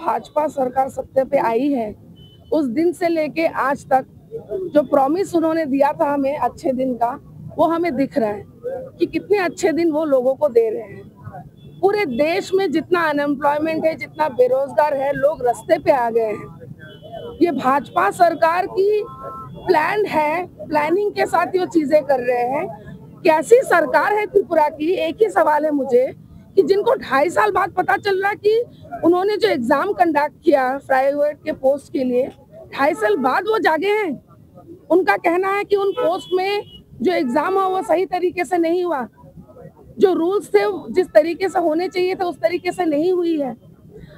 भाजपा सरकार सत्ते पे आई है उस दिन से लेके आज तक जो प्रॉमिस उन्होंने दिया था हमें अच्छे दिन का, वो हमें दिख रहा है कि कितने अच्छे दिन वो लोगों को दे रहे हैं। पूरे देश में जितना अनएम्प्लॉयमेंट है, जितना बेरोजगार है, लोग रास्ते पे आ गए हैं। ये भाजपा सरकार की प्लान है, प्लानिंग के साथ ये चीजें कर रहे हैं। कैसी सरकार है त्रिपुरा की? एक ही सवाल है मुझे कि जिनको 2.5 साल बाद पता चल रहा कि उन्होंने जो एग्जाम कंडक्ट किया प्राइवेट के पोस्ट के लिए, 2.5 साल बाद वो जागे हैं। उनका कहना है कि उन पोस्ट में जो एग्जाम हुआ वो सही तरीके से नहीं हुआ, जो रूल्स थे जिस तरीके से होने चाहिए थे उस तरीके से नहीं हुई है।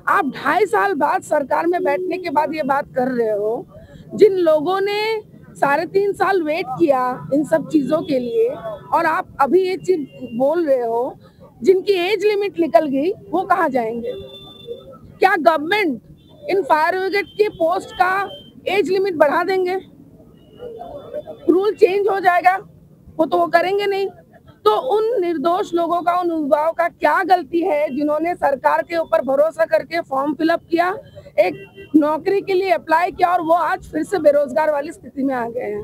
आप 2.5 साल बाद सरकार में बैठने के बाद ये बात कर रहे हो। जिन लोगों ने 3.5 साल वेट किया इन सब चीजों के लिए, और आप अभी ये चीज बोल रहे हो, जिनकी एज लिमिट निकल गई वो कहाँ जाएंगे? क्या गवर्नमेंट इन फायर ब्रिगेड की पोस्ट का एज लिमिट बढ़ा देंगे? रूल चेंज हो जाएगा? वो तो वो करेंगे नहीं। तो उन निर्दोष लोगों का, उन युवाओं का क्या गलती है जिन्होंने सरकार के ऊपर भरोसा करके फॉर्म फिलअप किया, एक नौकरी के लिए अप्लाई किया, और वो आज फिर से बेरोजगार वाली स्थिति में आ गए हैं।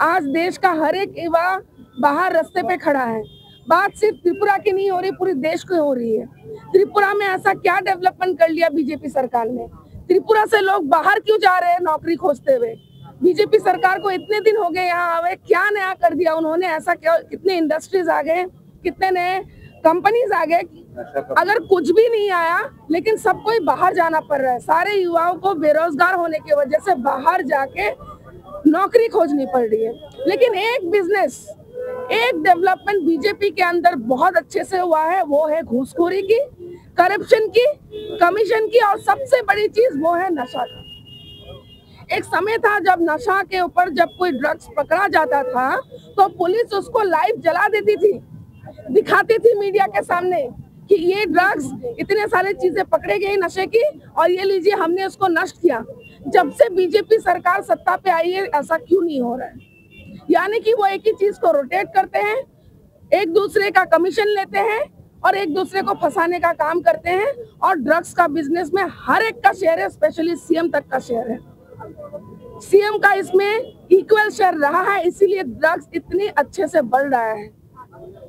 आज देश का हर एक युवा बाहर रास्ते पे खड़ा है। बात सिर्फ त्रिपुरा की नहीं हो रही, पूरे देश की हो रही है। त्रिपुरा में ऐसा क्या डेवलपमेंट कर लिया बीजेपी सरकार ने? त्रिपुरा से लोग बाहर क्यों जा रहे हैं नौकरी खोजते हुए? बीजेपी सरकार को इतने दिन हो गए यहाँ आवे, क्या नया कर दिया उन्होंने? ऐसा क्या? कितने इंडस्ट्रीज आ गए, कितने नए कंपनीज आ गए। अगर कुछ भी नहीं आया, लेकिन सबको ही बाहर जाना पड़ रहा है। सारे युवाओं को बेरोजगार होने की वजह से बाहर जाके नौकरी खोजनी पड़ रही है। लेकिन एक बिजनेस, एक डेवलपमेंट बीजेपी के अंदर बहुत अच्छे से हुआ है, वो है घूसखोरी की, करप्शन की, कमीशन की, और सबसे बड़ी चीज वो है नशा का। एक समय था जब नशा के ऊपर जब कोई ड्रग्स पकड़ा जाता था तो पुलिस उसको लाइव जला देती थी, दिखाती थी मीडिया के सामने कि ये ड्रग्स, इतने सारे चीजें पकड़े गए नशे की, और ये लीजिए हमने उसको नष्ट किया। जब से बीजेपी सरकार सत्ता पे आई है ऐसा क्यों नहीं हो रहा है? यानी कि वो एक ही चीज को रोटेट करते हैं, एक दूसरे का कमीशन लेते हैं और एक दूसरे को फंसाने का काम करते हैं। और ड्रग्स का बिजनेस में हर एक का शेयर है, स्पेशली सीएम तक का शेयर है। सीएम का इसमें इक्वल शेयर रहा है, इसीलिए ड्रग्स इतनी अच्छे से बढ़ रहा है।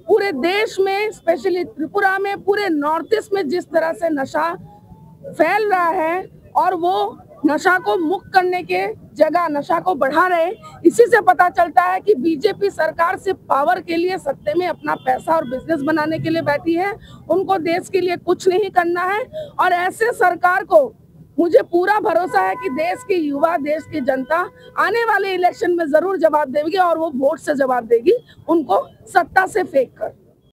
पूरे देश में, स्पेशली त्रिपुरा में, पूरे नॉर्थ ईस्ट में जिस तरह से नशा फैल रहा है, और वो नशा को मुक्त करने के जगह नशा को बढ़ा रहे, इसी से पता चलता है कि बीजेपी सरकार सिर्फ पावर के लिए, सत्ते में अपना पैसा और बिजनेस बनाने के लिए बैठी है। उनको देश के लिए कुछ नहीं करना है। और ऐसे सरकार को मुझे पूरा भरोसा है कि देश के युवा, देश की जनता आने वाले इलेक्शन में जरूर जवाब देगी, और वो वोट से जवाब देगी, उनको सत्ता से फेंक कर।